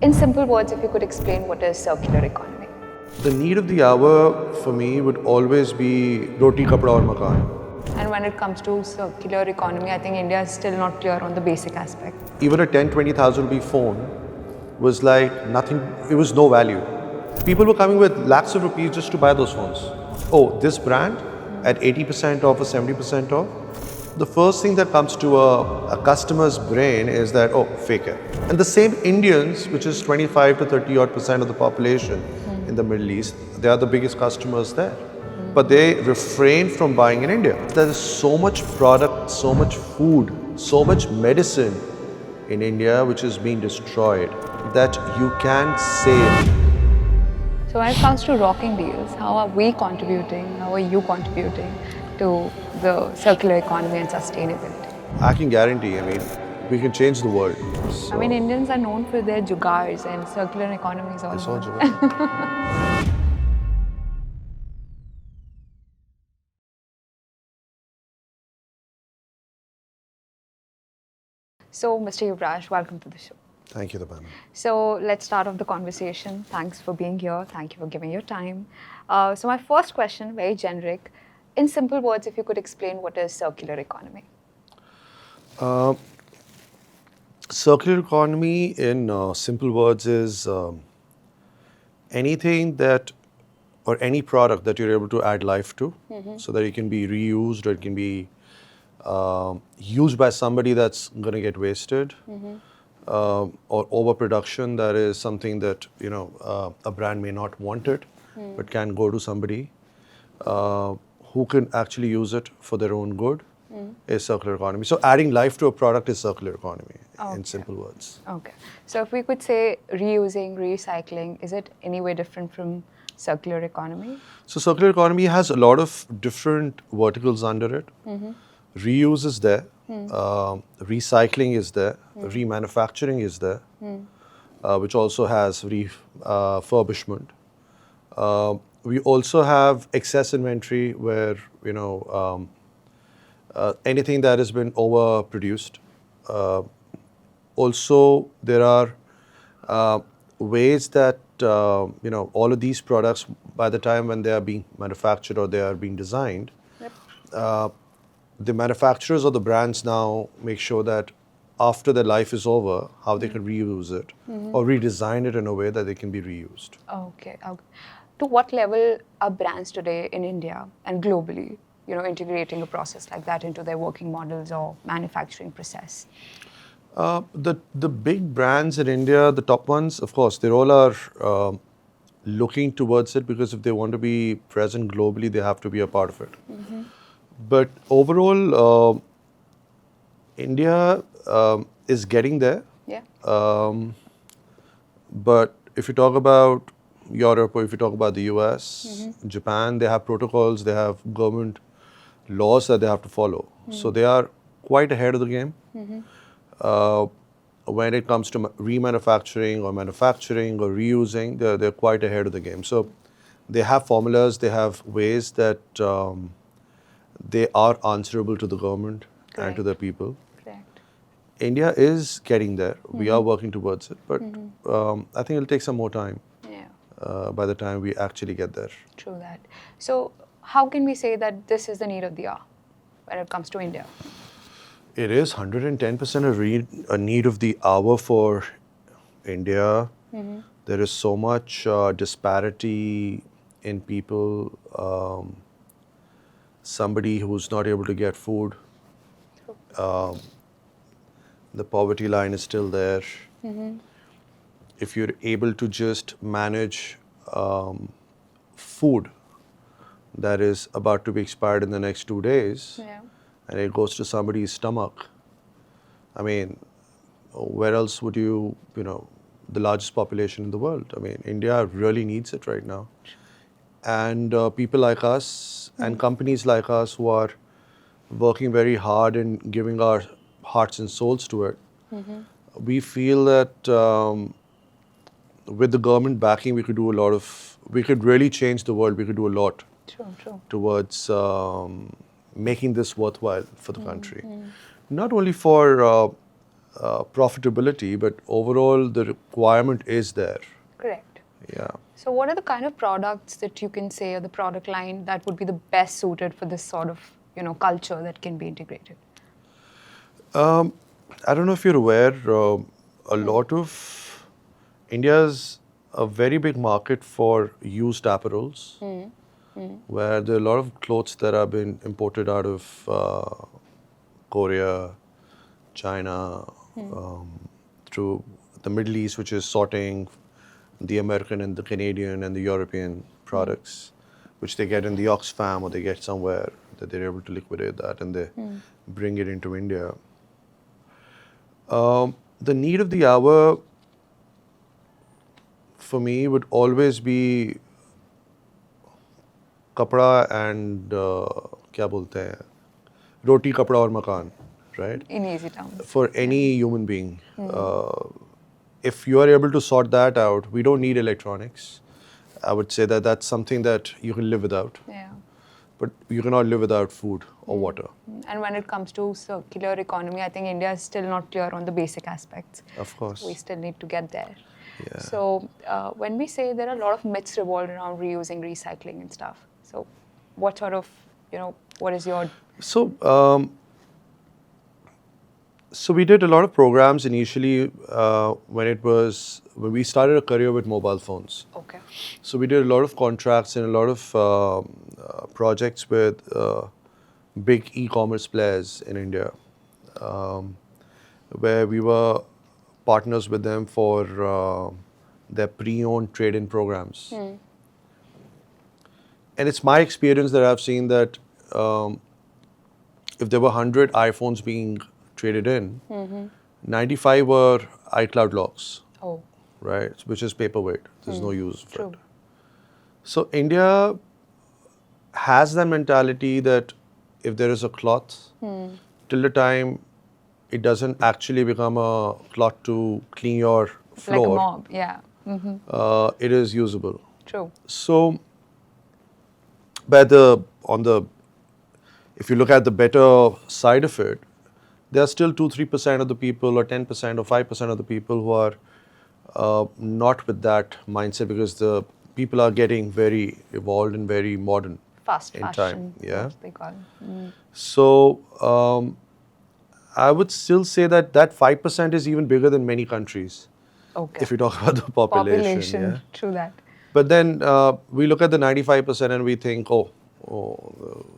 In simple words, if you could explain what is circular economy. The need of the hour for me would always be roti, kapda aur makan. And when it comes to circular economy, I think India is still not clear on the basic aspect. Even a 10-20,000 rupee phone was like nothing, it was no value. People were coming with lakhs of rupees just to buy those phones. Oh, this brand at 80% off or 70% off. The first thing that comes to a customer's brain is that, oh, fake it. And the same Indians, which is 25 to 30% of the population in the Middle East, they are the biggest customers there. But they refrain from buying in India. There is so much product, so much food, so much medicine in India which is being destroyed that you can save. So when it comes to Rockingdeals, how are we contributing, how are you contributing to the circular economy and sustainability? I can guarantee, we can change the world. So, I mean, Indians are known for their jugaads, and circular economy is all it's all about. jugaad. So, Mr. Yuvraj, welcome to the show. Thank you, Tamanna. So let's start off the conversation. Thanks for being here. Thank you for giving your time. So my first question, very generic. In simple words, if you could explain what is circular economy. Circular economy in simple words is anything that or any product that you're able to add life to so that it can be reused or it can be used by somebody that's going to get wasted. Or overproduction, that is something that a brand may not want it but can go to somebody who can actually use it for their own good is circular economy. So adding life to a product is circular economy in simple words. Okay. So if we could say reusing, recycling, is it any way different from circular economy? So circular economy has a lot of different verticals under it. Reuse is there, recycling is there, remanufacturing is there, which also has refurbishment. We also have excess inventory where, anything that has been overproduced. Also, there are ways that, all of these products, by the time when they are being manufactured or they are being designed, the manufacturers or the brands now make sure that after their life is over, how they can reuse it or redesign it in a way that they can be reused. Okay. To what level are brands today in India and globally, integrating a process like that into their working models or manufacturing process? The big brands in India, the top ones, of course, they all are looking towards it because if they want to be present globally, they have to be a part of it. But overall, India is getting there. Yeah. But if you talk about Europe or if you talk about the US, Japan, they have protocols, they have government laws that they have to follow. So they are quite ahead of the game. When it comes to remanufacturing or manufacturing or reusing, they're quite ahead of the game. So they have formulas, they have ways that they are answerable to the government and to the people. Correct. India is getting there. We are working towards it, but I think it'll take some more time. Yeah. By the time we actually get there. True that. So how can we say that this is the need of the hour when it comes to India? It is 110% a need of the hour for India. There is so much disparity in people. Somebody who's not able to get food, the poverty line is still there. If you're able to just manage food that is about to be expired in the next 2 days, and it goes to somebody's stomach, where else would the largest population in the world? India really needs it right now. And people like us and companies like us who are working very hard and giving our hearts and souls to it, we feel that with the government backing, we could really change the world. We could do a lot towards making this worthwhile for the country. Not only for profitability, but overall the requirement is there. Correct. Yeah. So what are the kind of products that you can say, or the product line that would be the best suited for this sort of, culture that can be integrated? I don't know if you're aware, a lot of India's a very big market for used apparels, where there are a lot of clothes that have been imported out of Korea, China, through the Middle East, which is sorting the American and the Canadian and the European products, which they get in the Oxfam or they get somewhere that they're able to liquidate that and they bring it into India. The need of the hour for me would always be kapda and kya bolte hain? Roti, kapda aur makan, right? In easy terms. For any human being. If you are able to sort that out, we don't need electronics. I would say that that's something that you can live without. Yeah. But you cannot live without food or water. And when it comes to circular economy, I think India is still not clear on the basic aspects. Of course. So we still need to get there. Yeah. So when we say there are a lot of myths revolved around reusing, recycling and stuff. So what sort of, what is your... So we did a lot of programs initially when we started a career with mobile phones. Okay. So we did a lot of contracts and a lot of projects with big e-commerce players in India, where we were partners with them for their pre-owned trade-in programs. And it's my experience that I've seen that if there were 100 iPhones being traded in, 95 were iCloud locks. Oh. Right, which is paperweight. There's no use for True. it. So India has that mentality that if there is a cloth, till the time it doesn't actually become a cloth to clean your floor, Like a mob, yeah. it is usable. True. So, if you look at the better side of it, there are still 2-3% of the people, or 10% or 5% of the people who are not with that mindset, because the people are getting very evolved and very modern. Fast in fashion, time. Yeah. what they call it. So I would still say that 5% is even bigger than many countries. Okay. If you talk about the population. Yeah? True that. But then we look at the 95% and we think, oh,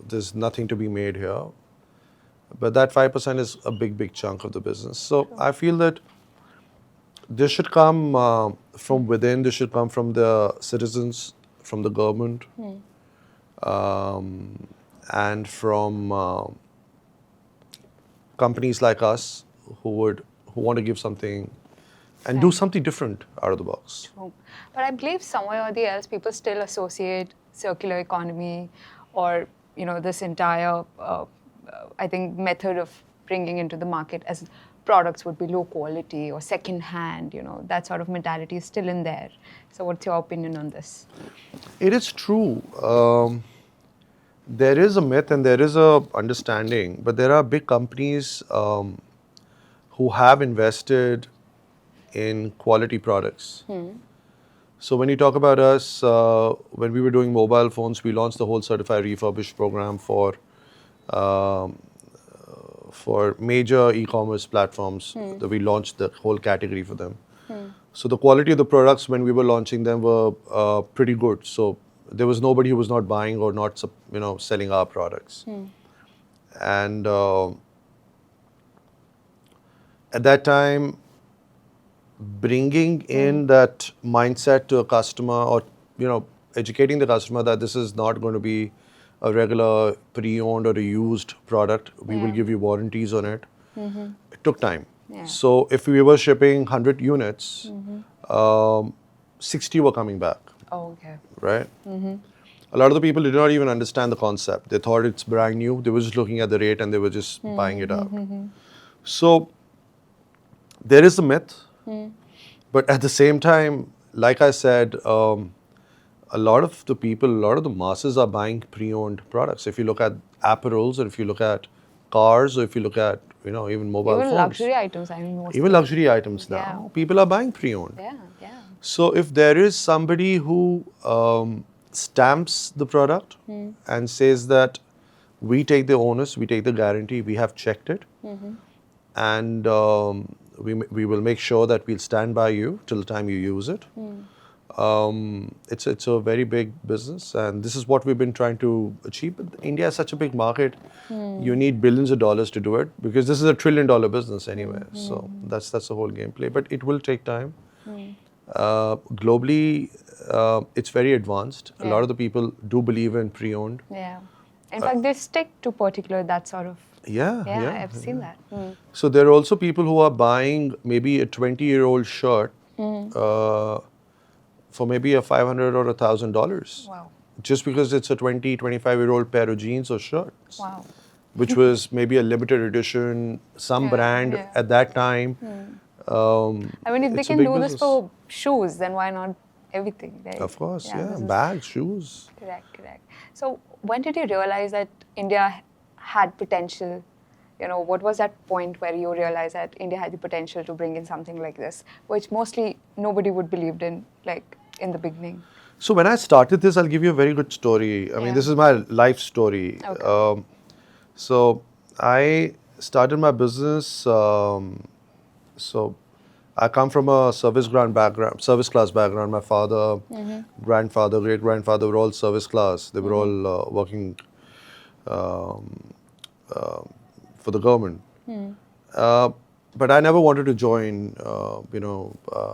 there's nothing to be made here. But that 5% is a big chunk of the business. So I feel that this should come from within. This should come from the citizens, from the government, and from companies like us who want to give something and do something different out of the box. True. But I believe somewhere or the else, people still associate circular economy or this entire I think method of bringing into the market as products would be low quality or second hand, that sort of mentality is still in there. So what's your opinion on this? It is true. There is a myth and there is a understanding, but there are big companies who have invested in quality products. So when you talk about us, when we were doing mobile phones, we launched the whole certified refurbished program for major e-commerce platforms. That we launched the whole category for them. So the quality of the products when we were launching them were pretty good. So there was nobody who was not buying or not, selling our products. And at that time, bringing in that mindset to a customer, or educating the customer that this is not going to be a regular pre-owned or a used product. We will give you warranties on it. It took time. Yeah. So if we were shipping 100 units, 60 were coming back. Oh, okay. Right? A lot of the people did not even understand the concept. They thought it's brand new. They were just looking at the rate and they were just buying it out. So there is a myth. But at the same time, like I said, a lot of the people, a lot of the masses are buying pre-owned products. If you look at apparels, or if you look at cars, or if you look at even mobile Even phones. luxury items, I mean, mostly. Even luxury items now. Yeah. People are buying pre-owned. Yeah, yeah. So if there is somebody who stamps the product and says that we take the onus, we take the guarantee, we have checked it, and we will make sure that we'll stand by you till the time you use it. It's a very big business, and this is what we've been trying to achieve. But India is such a big market; you need billions of dollars to do it because this is a $1 trillion business anyway. So that's the whole gameplay. But it will take time. Globally, it's very advanced. A lot of the people do believe in pre-owned. Yeah. In fact, they stick to particular that sort of. Yeah, I've seen that. So there are also people who are buying maybe a 20-year-old shirt for maybe a $500 or $1,000. Wow. Just because it's a 20, 25-year-old pair of jeans or shirts. Wow. Which was maybe a limited edition, some brand at that time. I mean, if they it's a can big do this business. for shoes, then why not everything, right? Of course, this is- bags, shoes. Correct. So when did you realize that India had potential? What was that point where you realized that India had the potential to bring in something like this, which mostly nobody would believed in, like in the beginning? So when I started this, I'll give you a very good story. I mean, this is my life story. Okay. So I started my business. So I come from a service class background. My father, grandfather, great grandfather were all service class. They were all working for the government. But I never wanted to join. I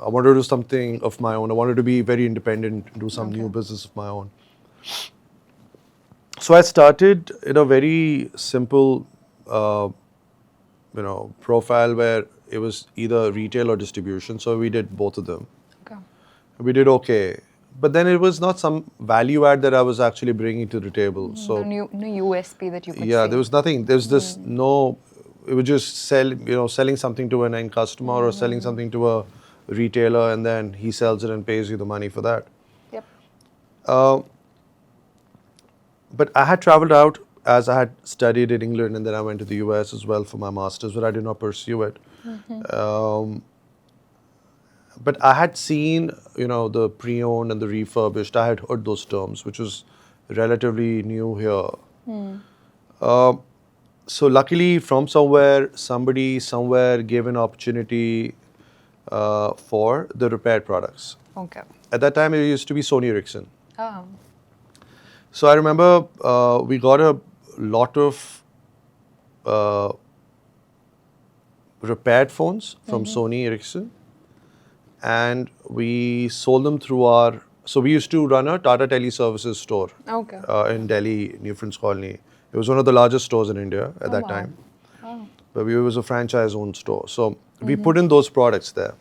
wanted to do something of my own. I wanted to be very independent, do some new business of my own. So I started in a very simple, profile where it was either retail or distribution. So we did both of them. Okay. We did okay. But then it was not some value add that I was actually bringing to the table. So No USP that you could yeah, say. there was nothing. There's this no. It was just selling something to an end customer or selling something to a retailer, and then he sells it and pays you the money for that. Yep. But I had traveled out as I had studied in England, and then I went to the US as well for my master's, but I did not pursue it. But I had seen, the pre-owned and the refurbished. I had heard those terms, which was relatively new here. So luckily, from somewhere, somebody somewhere gave an opportunity for the repaired products. Okay. At that time, it used to be Sony Ericsson. Oh. So I remember we got a lot of repaired phones from Sony Ericsson, and we sold them through our. So we used to run a Tata Teleservices store Okay. in Delhi, New Friends Colony. It was one of the largest stores in India at that time. Oh. But it was a franchise-owned store. So we put in those products there.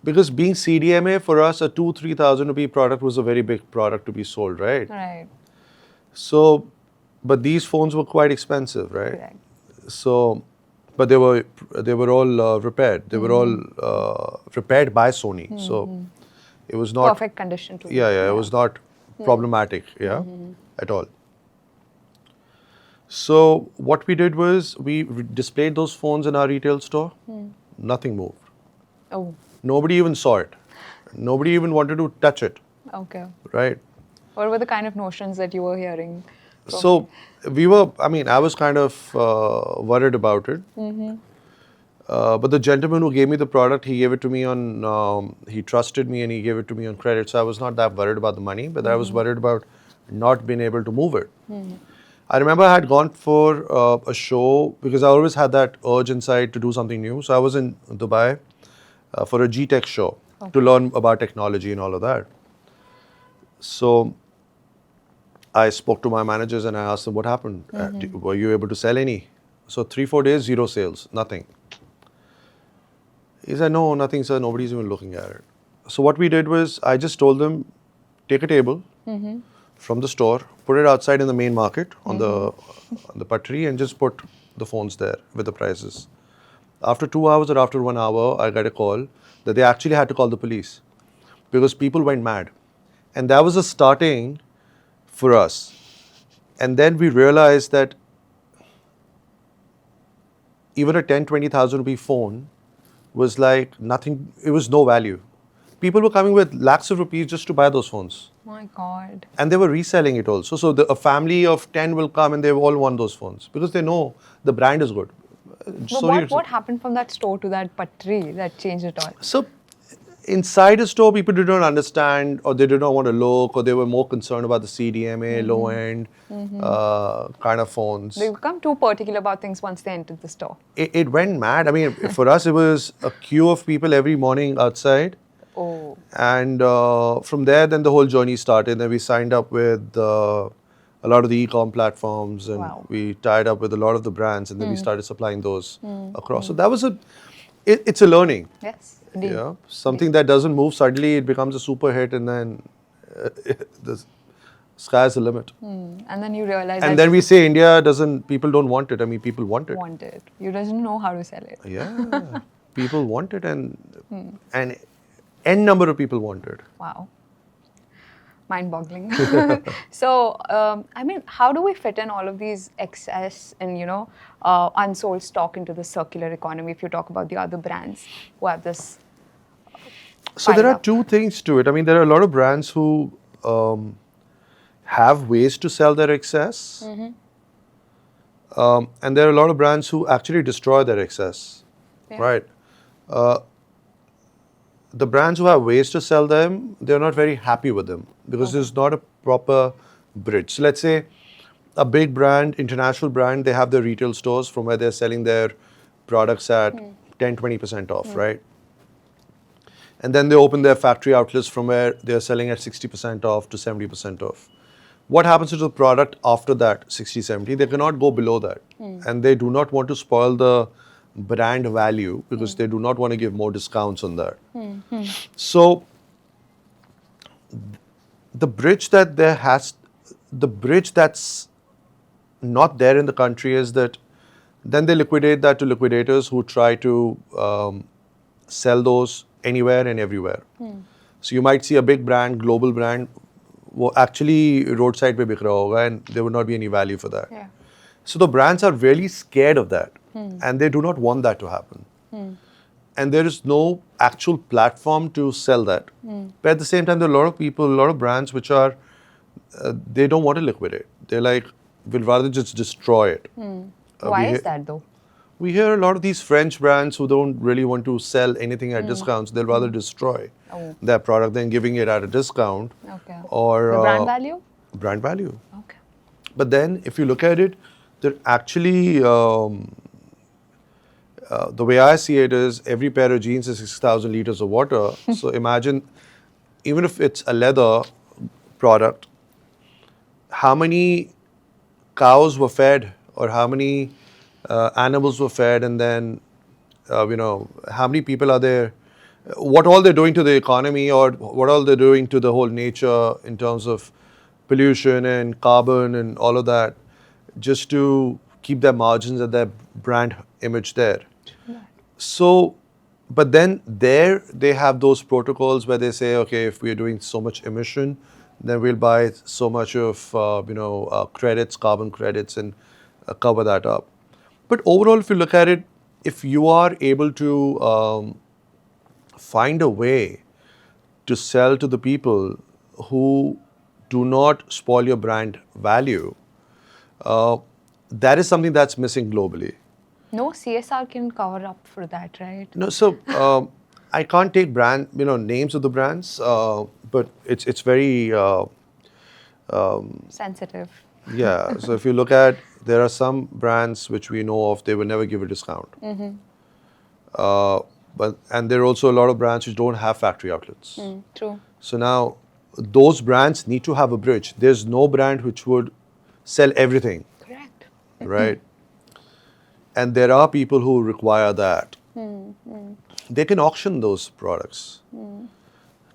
Because being CDMA, for us, a 2,000-3,000 rupee product was a very big product to be sold, right? Right. So, but these phones were quite expensive, right? Correct. So, but they were all repaired. They were all repaired by Sony. So it was not Perfect condition too. Yeah, it was not problematic, at all. So what we did was we displayed those phones in our retail store. Nothing moved. Oh. Nobody even saw it. Nobody even wanted to touch it, Okay. right? What were the kind of notions that you were hearing? So I was kind of worried about it. But the gentleman who gave me the product, he gave it to me on, he trusted me and he gave it to me on credit. So I was not that worried about the money, but I was worried about not being able to move it. I remember I had gone for a show because I always had that urge inside to do something new. So I was in Dubai for a G-Tech show to learn about technology and all of that. So I spoke to my managers and I asked them what happened. Were you able to sell any? So 3-4 days, 0 sales, nothing. He said, no, nothing, sir. Nobody's even looking at it. So what we did was I just told them, take a table from the store, put it outside in the main market on the patri and just put the phones there with the prices. After 2 hours or after 1 hour, I got a call that they actually had to call the police because people went mad. And that was a starting for us. And then we realized that even a 10, 20,000 rupee phone was like nothing, it was no value. People were coming with lakhs of rupees just to buy those phones. My God. And they were reselling it also. So a family of 10 will come and they all want those phones because they know the brand is good. But what happened from that store to that patri that changed it all? So inside a store, people did not understand, or they did not want to look, or they were more concerned about the CDMA, low-end kind of phones. They become too particular about things once they entered the store. It went mad. I mean, for us, it was a queue of people every morning outside. Oh. And from there, then the whole journey started. Then we signed up with a lot of the e-com platforms, and we tied up with a lot of the brands, and then we started supplying those across. So that was it's a learning. Yes, indeed. Yeah, something that doesn't move, suddenly it becomes a super hit, and then the sky's the limit. And then you realize And then we say India doesn't, people don't want it. I mean, people want it. want it. You doesn't know how to sell it. Yeah, people want it, and n number of people want it. Wow. Mind-boggling. So, I mean, how do we fit in all of these excess and, unsold stock into the circular economy if you talk about the other brands who have this? So there are two things to it. I mean, there are a lot of brands who have ways to sell their excess. And there are a lot of brands who actually destroy their excess, right? The brands who have ways to sell them, they're not very happy with them because there's not a proper bridge. So let's say a big brand, international brand, they have their retail stores from where they're selling their products at 10, 20% off, right? And then they open their factory outlets from where they're selling at 60% off to 70% off. What happens to the product after that 60, 70? They cannot go below that. And they do not want to spoil the brand value because they do not want to give more discounts on that. So the bridge that's not there in the country is that then they liquidate that to liquidators who try to sell those anywhere and everywhere. So you might see a big brand, global brand, actually roadside pe bik raha hoga, and there would not be any value for that. So the brands are really scared of that, and they do not want that to happen. And there is no actual platform to sell that. But at the same time, there are a lot of people, a lot of brands which are, they don't want to liquidate. They're like, we'll rather just destroy it. Why is that though? We hear a lot of these French brands who don't really want to sell anything at discounts. They'll rather destroy their product than giving it at a discount. Okay. Or the brand value? Brand value. Okay. But then if you look at it, they're actually, the way I see it is every pair of jeans is 6,000 liters of water. So imagine, even if it's a leather product, how many cows were fed or how many animals were fed, and then, how many people are there, what all they're doing to the economy or what all they're doing to the whole nature in terms of pollution and carbon and all of that, just to keep their margins and their brand image there. So, but then there they have those protocols where they say, okay, if we are doing so much emission, then we'll buy so much of, credits, carbon credits, and cover that up. But overall, if you look at it, if you are able to find a way to sell to the people who do not spoil your brand value, that is something that's missing globally. No CSR can cover up for that, right? No, so I can't take brand, names of the brands, but it's very sensitive. Yeah. So if you look at, there are some brands which we know of, they will never give a discount. And there are also a lot of brands which don't have factory outlets. True. So now those brands need to have a bridge. There's no brand which would sell everything. Correct. Right? And there are people who require that. They can auction those products.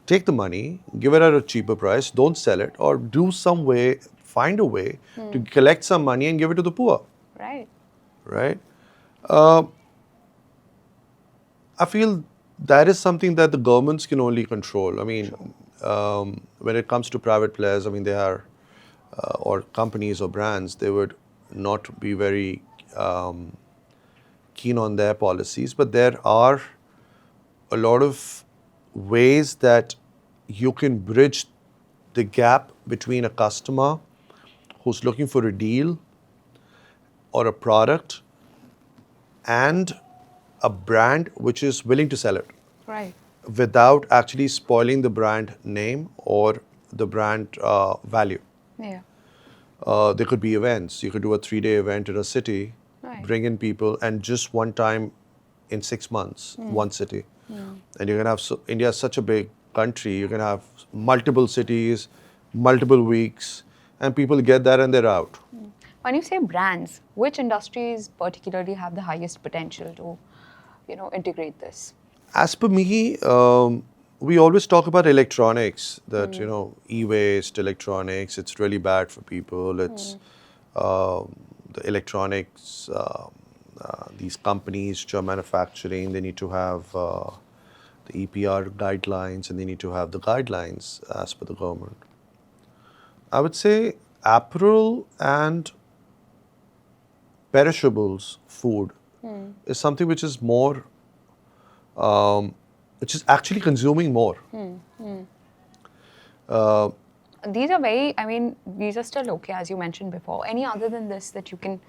Take the money, give it at a cheaper price, don't sell it, or do some way, find a way to collect some money and give it to the poor. Right. Right? I feel that is something that the governments can only control. I mean, when it comes to private players, I mean, they are, or companies or brands, they would not be very keen on their policies, but there are a lot of ways that you can bridge the gap between a customer who's looking for a deal or a product and a brand which is willing to sell it. Right. Without actually spoiling the brand name or the brand value. Yeah. There could be events. You could do a 3-day event in a city, Right. bring in people, and just one time in 6 months, one city. And you're going to have, India is such a big country, you're going to have multiple cities, multiple weeks, and people get that and they're out. When you say brands, which industries particularly have the highest potential to, integrate this? As per me, we always talk about electronics, that, e-waste, electronics, it's really bad for people. It's the electronics, these companies which are manufacturing, they need to have the EPR guidelines and they need to have the guidelines as per the government. I would say apparel and perishables food is something which is more which is actually consuming more. These are these are still okay, as you mentioned before. Any other than this that you can,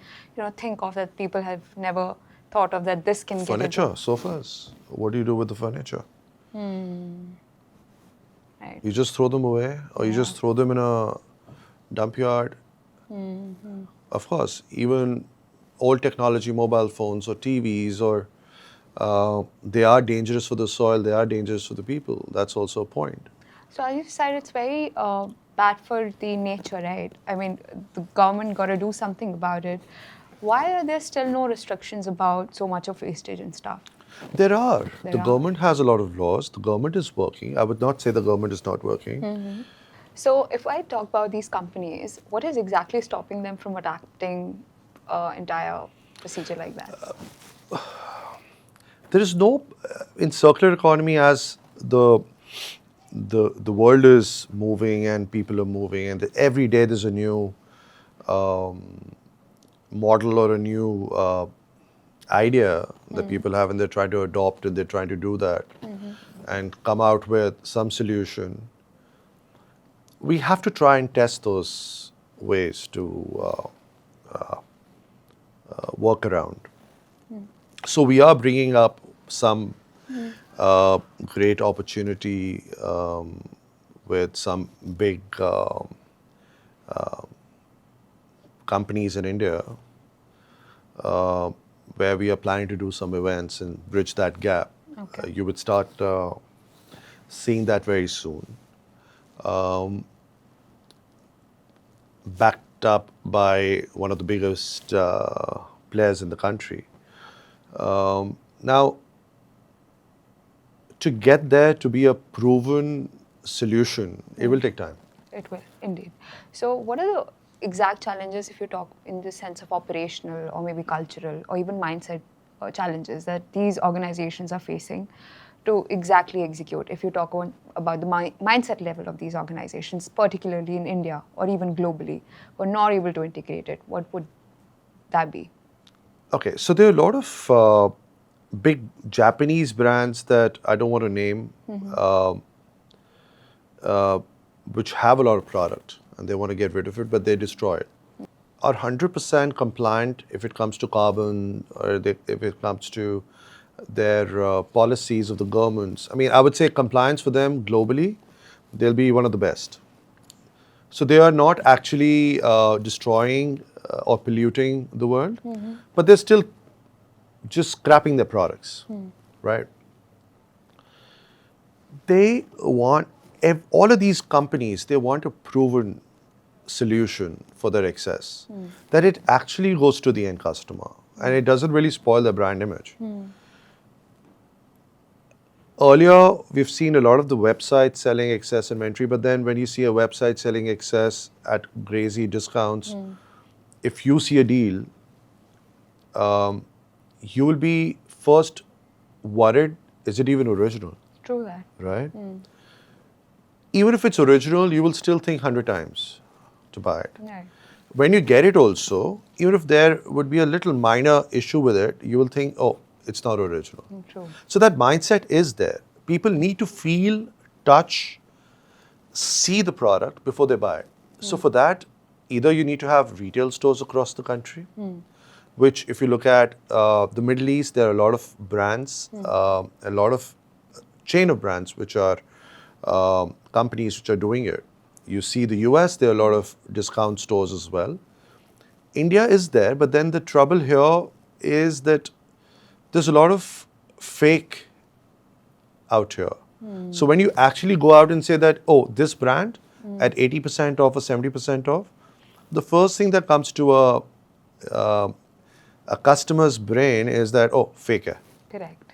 think of that people have never thought of, that this can get Furniture, sofas. What do you do with the furniture? Right. You just throw them away, or you just throw them in a dump yard. Of course, even old technology, mobile phones or TVs, or they are dangerous for the soil, they are dangerous for the people. That's also a point. So as you said, it's very bad for the nature, right? I mean, the government got to do something about it. Why are there still no restrictions about so much of wastage and stuff? There are. The government has a lot of laws. The government is working. I would not say the government is not working. So if I talk about these companies, what is exactly stopping them from adapting entire procedure like that? There is no, in circular economy, as the world is moving and people are moving, and every day there's a new model or a new idea that people have, and they're trying to adopt and they're trying to do that and come out with some solution. We have to try and test those ways to work around. So we are bringing up some great opportunity with some big companies in India, where we are planning to do some events and bridge that gap. Okay. You would start seeing that very soon. Backed up by one of the biggest players in the country. Now, to get there to be a proven solution, it will take time. It will, indeed. So what are the exact challenges, if you talk in the sense of operational or maybe cultural or even mindset challenges that these organizations are facing to exactly execute? If you talk about the mindset level of these organizations, particularly in India or even globally, who are not able to integrate it, what would that be? Okay, so there are a lot of big Japanese brands that I don't want to name, which have a lot of product and they want to get rid of it, but they destroy it. Are 100% compliant if it comes to carbon or if it comes to their policies of the governments. I mean, I would say compliance for them globally, they'll be one of the best. So they are not actually destroying or polluting the world, but they're still just scrapping their products, right? They want, all of these companies, they want a proven solution for their excess, that it actually goes to the end customer and it doesn't really spoil their brand image. Earlier, we've seen a lot of the websites selling excess inventory, but then when you see a website selling excess at crazy discounts, if you see a deal, you will be first worried, is it even original? True that. Right? Even if it's original, you will still think 100 times to buy it. Right. when you get it also, even if there would be a little minor issue with it, you will think, oh, it's not original. True. So that mindset is there. People need to feel, touch, see the product before they buy it. So for that, either you need to have retail stores across the country, which if you look at the Middle East, there are a lot of brands, a lot of chain of brands which are companies which are doing it. You see the US, there are a lot of discount stores as well. India is there, but then the trouble here is that there's a lot of fake out here. So when you actually go out and say that, oh, this brand at 80% off or 70% off, the first thing that comes to a customer's brain is that, oh, fake hai. Correct.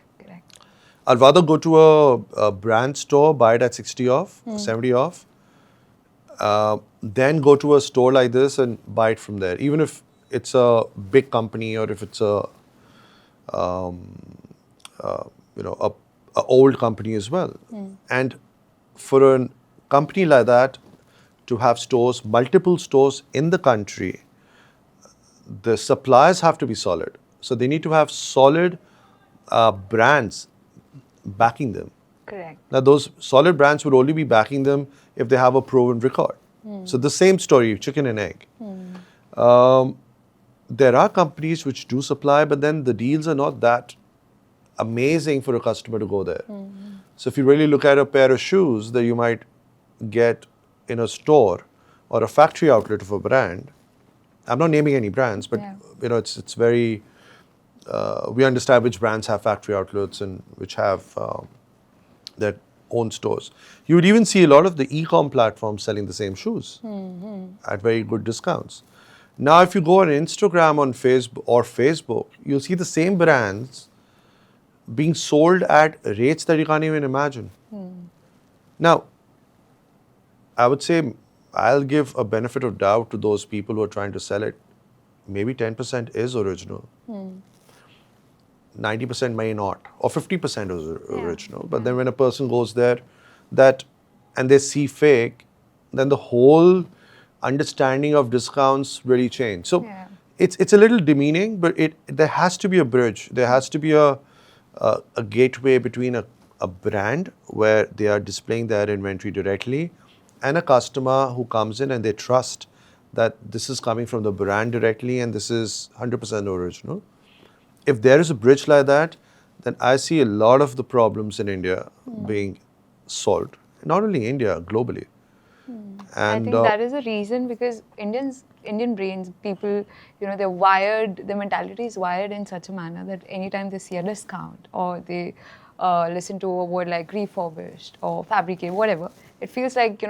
I'd rather go to a brand store, buy it at 60 off, 70 off, then go to a store like this and buy it from there. Even if it's a big company or if it's a old company as well. And for a company like that to have stores, multiple stores in the country, the suppliers have to be solid. So they need to have solid brands backing them. Correct. Now, those solid brands would only be backing them if they have a proven record. So the same story, chicken and egg. There are companies which do supply, but then the deals are not that amazing for a customer to go there. So if you really look at a pair of shoes that you might get in a store or a factory outlet of a brand, I'm not naming any brands, but it's very, we understand which brands have factory outlets and which have their own stores. You would even see a lot of the e-com platforms selling the same shoes at very good discounts. Now, if you go on Instagram on Facebook, you'll see the same brands being sold at rates that you can't even imagine. Now, I would say I'll give a benefit of doubt to those people who are trying to sell it. Maybe 10% is original. 90% may not, or 50% is original. But then when a person goes there and they see fake, then the whole understanding of discounts really change. So it's a little demeaning, but there has to be a bridge. There has to be a gateway between a brand where they are displaying their inventory directly and a customer who comes in and they trust that this is coming from the brand directly and this is 100% original. If there is a bridge like that, then I see a lot of the problems in India being solved. Not only India, globally. I think that is a reason because Indian brains, people, they're wired, their mentality is wired in such a manner that anytime they see a discount or they listen to a word like refurbished or fabricate, whatever, it feels like,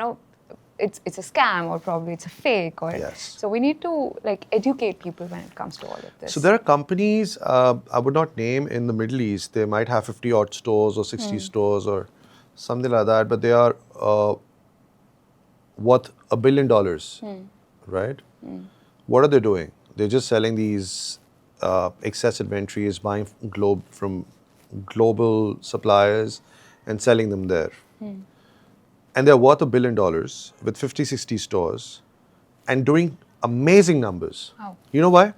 it's a scam or probably it's a fake. So we need to educate people when it comes to all of this. So there are companies, I would not name in the Middle East, they might have 50 odd stores or 60 stores or something like that, but they are worth $1 billion, right? What are they doing? They're just selling these excess inventories, buying from global suppliers and selling them there. And they're worth $1 billion with 50, 60 stores and doing amazing numbers. Oh. You know why?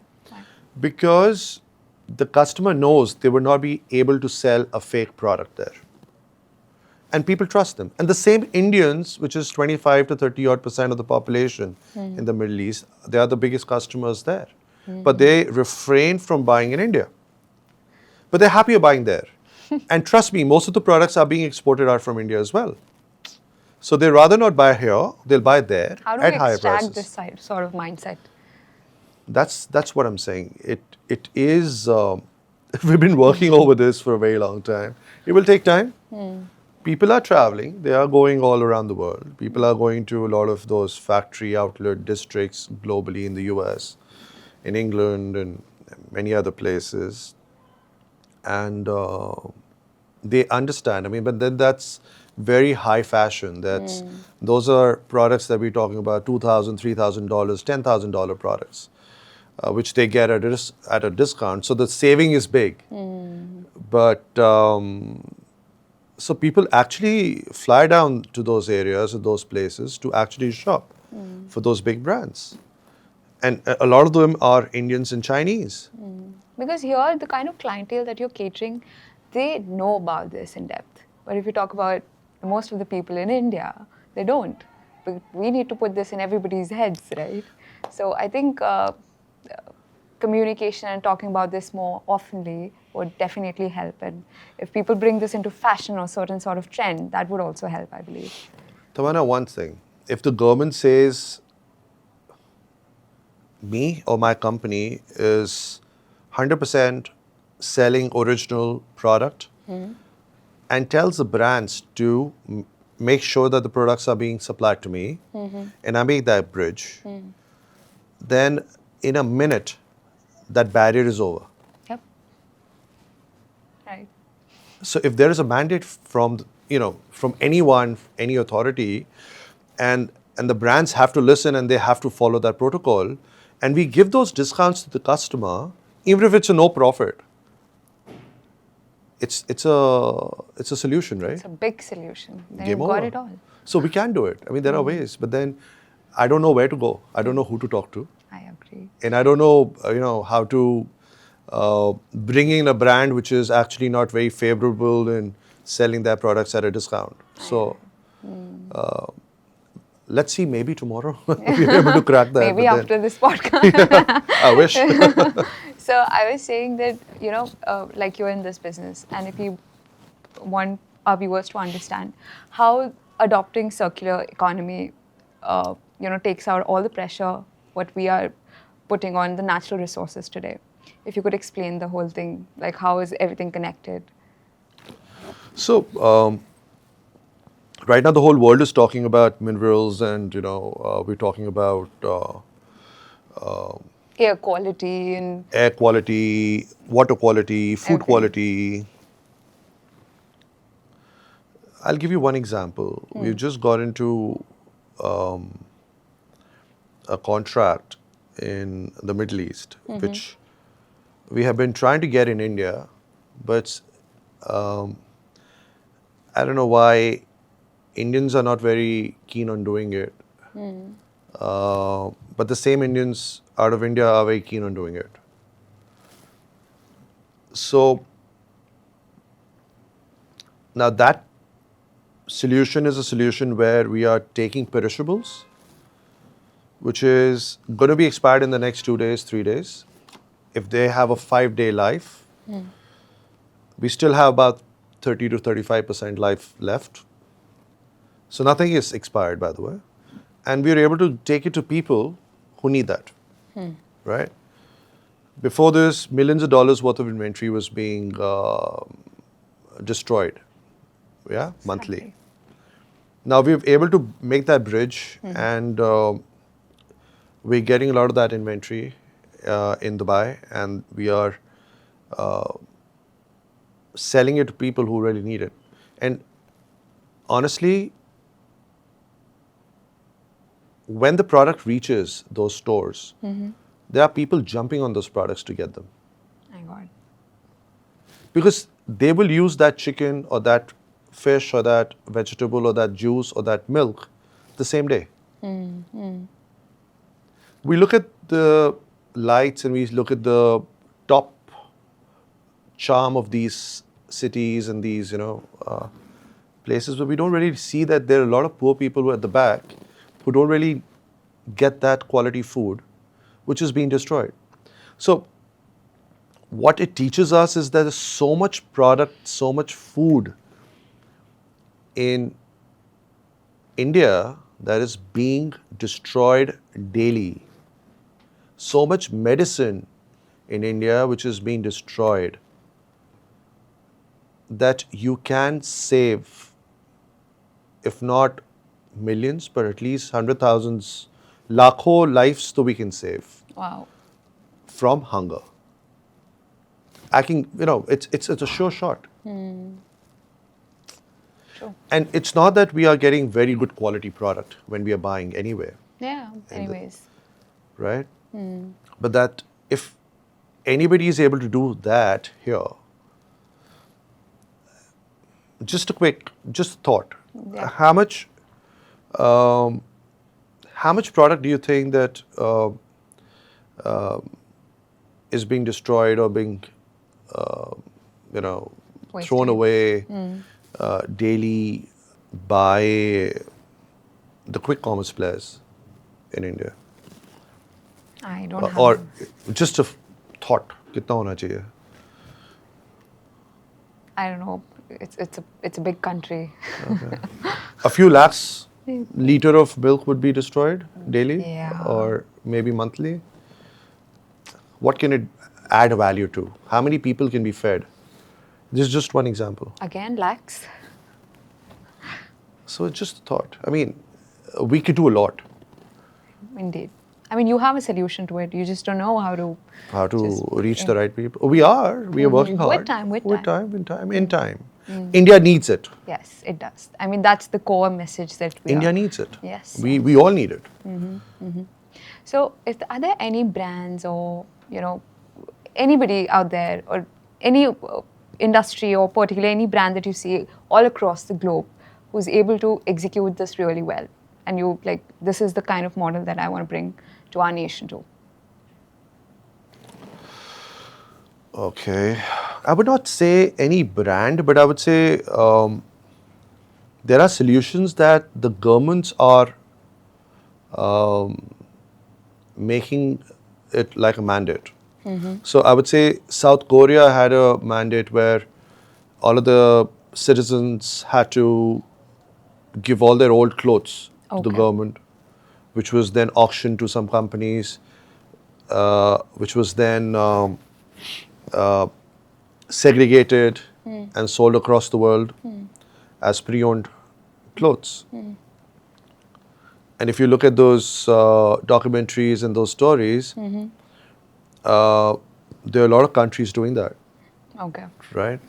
Because the customer knows they will not be able to sell a fake product there. And people trust them. And the same Indians, which is 25 to 30 odd % of the population in the Middle East, they are the biggest customers there. But they refrain from buying in India. But they're happier buying there. And trust me, most of the products are being exported out from India as well. So they rather not buy here, they'll buy there at higher prices. How do we extract this sort of mindset? That's what I'm saying. It is, we've been working over this for a very long time. It will take time. People are traveling. They are going all around the world. People are going to a lot of those factory outlet districts globally in the US, in England, and many other places. And they understand. But then that's very high fashion. Those are products that we're talking about, $2,000, $3,000, $10,000 products, which they get at a discount. So the saving is big. But so people actually fly down to those areas or those places to actually shop for those big brands. And a lot of them are Indians and Chinese. Because here, the kind of clientele that you're catering, they know about this in depth. But if you talk about most of the people in India, they don't. But we need to put this in everybody's heads, right? So I think communication and talking about this more oftenly would definitely help. And if people bring this into fashion or certain sort of trend, that would also help, I believe. Tamanna, one thing. If the government says me or my company is 100% selling original product and tells the brands to make sure that the products are being supplied to me and I make that bridge, then in a minute, that barrier is over. Yep. Right. So if there is a mandate from, from anyone, any authority, and the brands have to listen and they have to follow that protocol, and we give those discounts to the customer, even if it's a no profit, it's a solution, right? It's a big solution. Then Game you've got over. it all. So we can do it. I mean, there are ways, but then I don't know where to go. I don't know who to talk to, I agree. and I don't know, how to bring in a brand which is actually not very favorable in selling their products at a discount. So let's see, maybe tomorrow we're able to crack that. Maybe but then- after this podcast. I wish. So I was saying that, like you're in this business, and if you want our viewers to understand how adopting circular economy, takes out all the pressure what we are putting on the natural resources today. If you could explain the whole thing, like how is everything connected? So right now the whole world is talking about minerals, and we're talking about Air quality and air quality, water quality, food Everything. quality. I'll give you one example. We've just got into a contract in the Middle East, which we have been trying to get in India, but I don't know why Indians are not very keen on doing it. But the same Indians out of India are very keen on doing it. So now that solution is a solution where we are taking perishables, which is going to be expired in the next 2 days, 3 days. If they have a 5-day life, we still have about 30 to 35% life left. So nothing is expired, by the way. And we are able to take it to people who need that, right? Before this, millions of dollars worth of inventory was being destroyed, monthly. Exactly. Now we're able to make that bridge, and we're getting a lot of that inventory in Dubai, and we are selling it to people who really need it. And honestly, when the product reaches those stores, there are people jumping on those products to get them. my God. Because they will use that chicken or that fish or that vegetable or that juice or that milk the same day. We look at the lights and we look at the top charm of these cities and these, places, but we don't really see that there are a lot of poor people who are at the back who don't really get that quality food, which is being destroyed. So what it teaches us is that there's so much product, so much food in India that is being destroyed daily. So much medicine in India which is being destroyed, that you can save, if not millions, but at least 100,000s, lakho lives that we can save Wow. from hunger. I can, it's a sure shot. True. And it's not that we are getting very good quality product when we are buying anywhere, Yeah. Anyways. right? But that if anybody is able to do that here, just thought, Yeah. how much product do you think that is being destroyed or being, thrown Wasted. away daily by the quick commerce players in India? I don't have. Or just a thought, कितना होना चाहिए? I don't know. It's a big country. A few lakhs liter of milk would be destroyed daily, Yeah. or maybe monthly. What can it add value to? How many people can be fed? This is just one example. Again, lakhs. So it's just a thought. I mean, we could do a lot. Indeed. I mean, you have a solution to it. You just don't know how to. How to Just reach the right people? We are working hard. In time. India needs it. Yes, it does. I mean, that's the core message that we India are. needs it. Yes. We all need it. So, are there any brands or anybody out there or any industry or particularly any brand that you see all across the globe who's able to execute this really well, and you like, this is the kind of model that I want to bring to our nation too? Okay. I would not say any brand, but I would say there are solutions that the governments are making it like a mandate. So I would say South Korea had a mandate where all of the citizens had to give all their old clothes to the Okay. government, which was then auctioned to some companies, which was then segregated and sold across the world as pre-owned clothes. And if you look at those documentaries and those stories, there are a lot of countries doing that, Okay. right?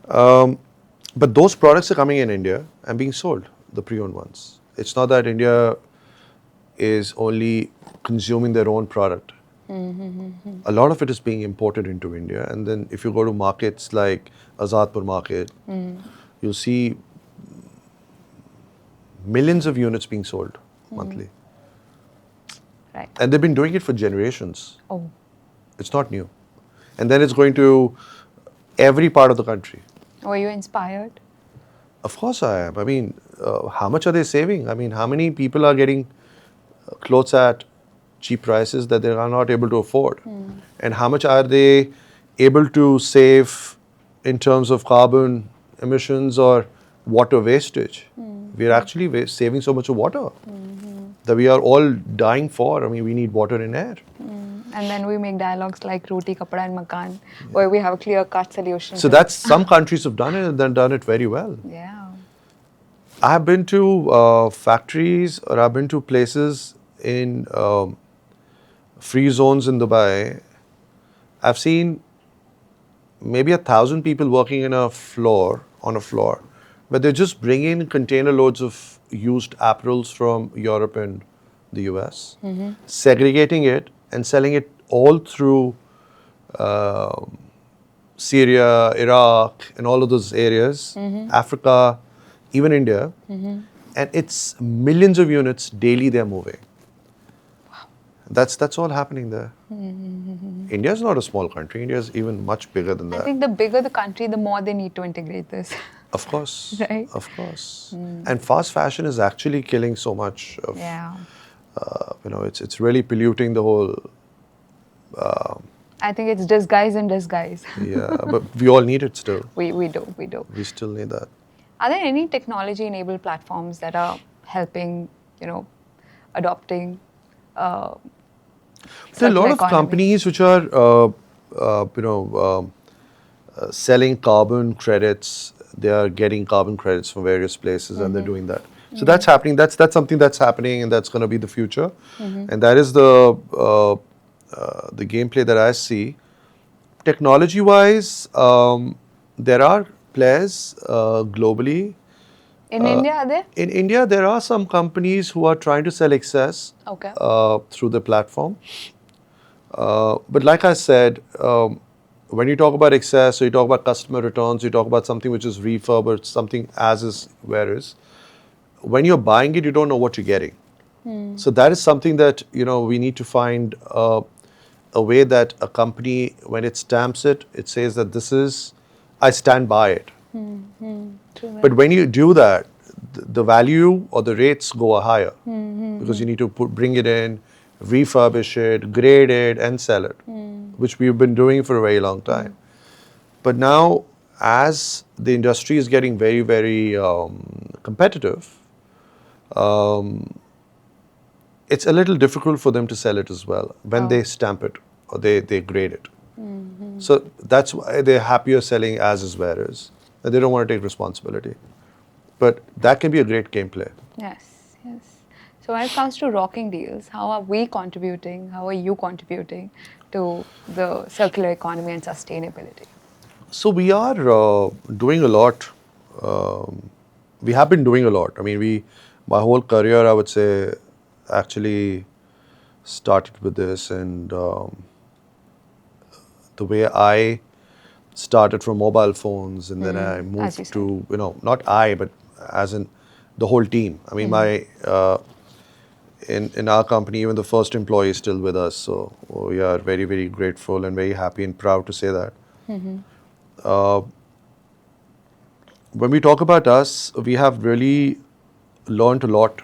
But those products are coming in India and being sold, the pre-owned ones. It's not that India is only consuming their own product. A lot of it is being imported into India. And then if you go to markets like Azadpur market, you'll see millions of units being sold monthly. Right. And they've been doing it for generations. Oh. It's not new. And then it's going to every part of the country. Were you inspired? Of course I am. I mean, how much are they saving? I mean, how many people are getting clothes at cheap prices that they are not able to afford? And how much are they able to save in terms of carbon emissions or water wastage? We are actually saving so much of water that we are all dying for. I mean, we need water and air. And then we make dialogues like Roti, Kapda and Makan, where we have a clear-cut solution. So to that's, some countries have done it and then done it very well. it. Yeah. I have been to factories, or I've been to places in free zones in Dubai. I've seen maybe 1,000 people working on a floor, where they just bring in container loads of used apparels from Europe and the US, segregating it and selling it all through Syria, Iraq, and all of those areas, Africa, even India. And it's millions of units daily they're moving. That's all happening there. India is not a small country. India is even much bigger than I that. think the bigger the country, the more they need to integrate this. Of course. Right. Of course. And fast fashion is actually killing so much of, Yeah. it's really polluting the whole, I think it's disguise in disguise. yeah, but we all need it still. We do. We still need that. Are there any technology-enabled platforms that are helping, adopting? There are a lot circular of economy? companies which are, selling carbon credits. They are getting carbon credits from various places, and they're doing that. So that's happening. That's something that's happening, and that's going to be the future. And that is the gameplay that I see. Technology-wise, there are players globally. In India, are there? In India, there are some companies who are trying to sell excess Okay. through the platform. But like I said, when you talk about excess, so you talk about customer returns, you talk about something which is refurbished, something as is, where is. When you're buying it, you don't know what you're getting. So that is something that, we need to find a way that a company, when it stamps it, it says that this is, I stand by it. But when you do that, the value or the rates go higher because you need to bring it in, refurbish it, grade it, and sell it, which we've been doing for a very long time. But now, as the industry is getting very, very competitive, it's a little difficult for them to sell it as well when they stamp it or they grade it. So that's why they're happier selling as is where is. And they don't want to take responsibility. But that can be a great gameplay. Yes, yes. So when it comes to Rockingdeals, how are we contributing? How are you contributing to the circular economy and sustainability? So we are doing a lot. We have been doing a lot. I mean, my whole career, I would say, actually started with this, and the way I started from mobile phones, and then I moved to, not I, but as in the whole team. I mean, in our company, even the first employee is still with us. So we are very, very grateful and very happy and proud to say that. When we talk about us, we have really learned a lot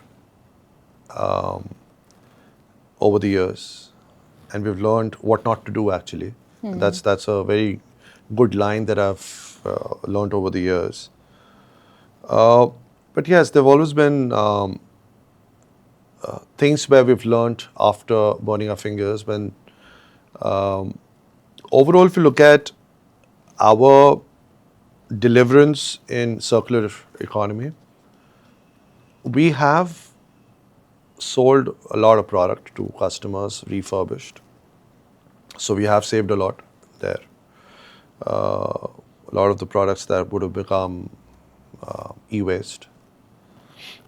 over the years, and we've learned what not to do actually. And that's a very good line that I've learned over the years. But yes, there've always been things where we've learned after burning our fingers. When overall, if you look at our deliverance in circular economy, we have sold a lot of product to customers refurbished. So we have saved a lot there. A lot of the products that would have become e-waste.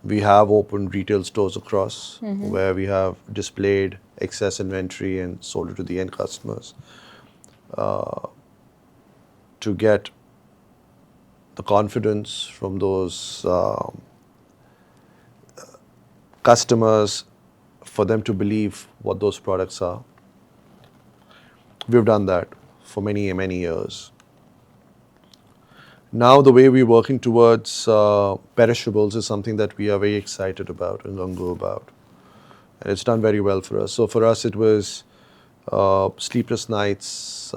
We have opened retail stores across where we have displayed excess inventory and sold it to the end customers to get the confidence from those customers for them to believe what those products are. We've done that for many, many years. Now the way we're working towards perishables is something that we are very excited about and gung-ho about. And it's done very well for us. So for us it was sleepless nights,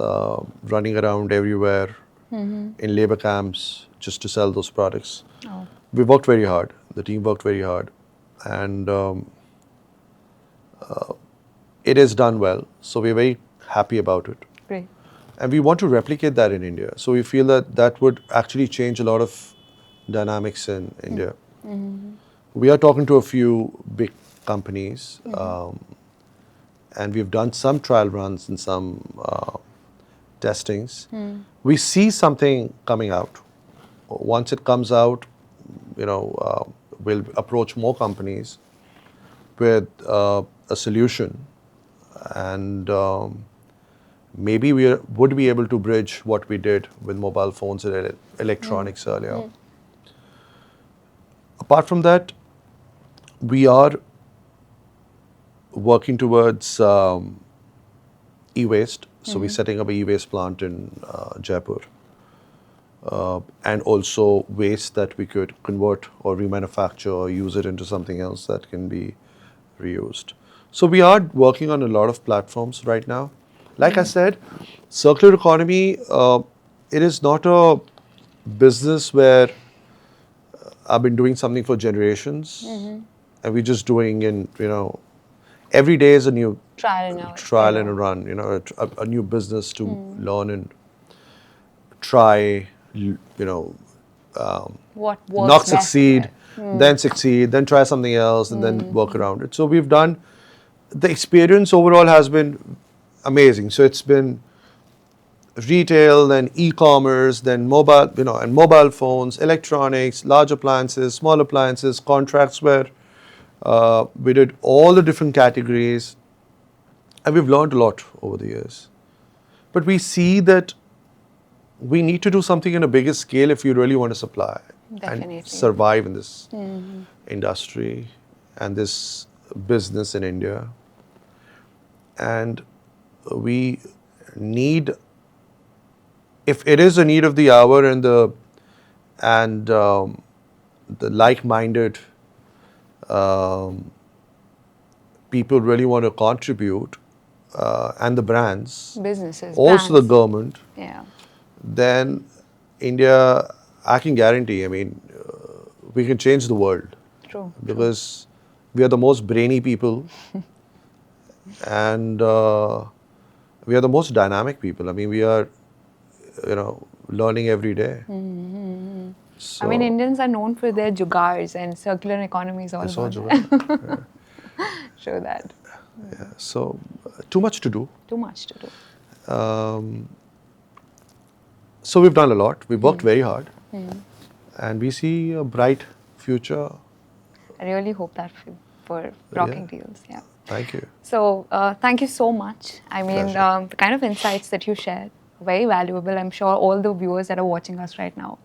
running around everywhere in labor camps just to sell those products. We worked very hard. The team worked very hard. And it is done well. So we're very happy about it. Great. And we want to replicate that in India. So we feel that that would actually change a lot of dynamics in India. We are talking to a few big companies, and we've done some trial runs and some testings. We see something coming out. Once it comes out, we'll approach more companies with a solution, and maybe we would be able to bridge what we did with mobile phones and electronics earlier. Apart from that, we are working towards e-waste. So we're setting up an e-waste plant in Jaipur. And also waste that we could convert or remanufacture or use it into something else that can be reused. So we are working on a lot of platforms right now. Like I said, circular economy, it is not a business where I've been doing something for generations and we're just doing every day is a new trial and a run, a new business to learn and try, what works not best succeed, then succeed, then try something else and then work around it. So we've done, the experience overall has been amazing. So it's been retail, then e-commerce, then mobile, and mobile phones, electronics, large appliances, small appliances, contracts where we did all the different categories, and we've learned a lot over the years. But we see that we need to do something in a bigger scale if you really want to supply and survive in this industry and this business in India, and we need, if it is a need of the hour, and the like-minded people really want to contribute, and the brands, Businesses, also brands. the government, Yeah. then India, I can guarantee, we can change the world, True. because we are the most brainy people and we are the most dynamic people. We are, learning every day. So I mean, Indians are known for their jugars, and circular economy is all it's all about that. Jugaad. Show that. So too much to do. Too much to do. So we've done a lot. We've worked very hard, and we see a bright future. I really hope that for Rocking Deals. Yeah. Thank you. So thank you so much. I mean, Pleasure. the kind of insights that you shared, very valuable. I'm sure all the viewers that are watching us right now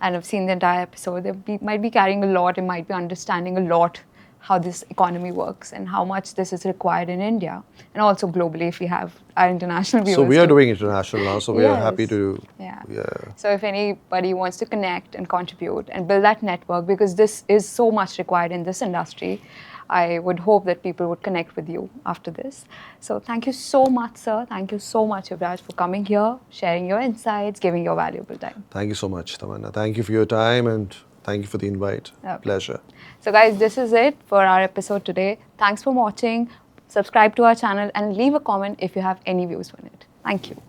and have seen the entire episode, might be carrying a lot and might be understanding a lot how this economy works and how much this is required in India and also globally if we have our international viewers. So we are too. doing international now, so we are happy Yes. to. Yeah. Yeah. So if anybody wants to connect and contribute and build that network, because this is so much required in this industry, I would hope that people would connect with you after this. So thank you so much, sir. Thank you so much, Yuvraj, for coming here, sharing your insights, giving your valuable time. Thank you so much, Tamanna. Thank you for your time and thank you for the invite. Okay. Pleasure. So guys, this is it for our episode today. Thanks for watching. Subscribe to our channel and leave a comment if you have any views on it. Thank you.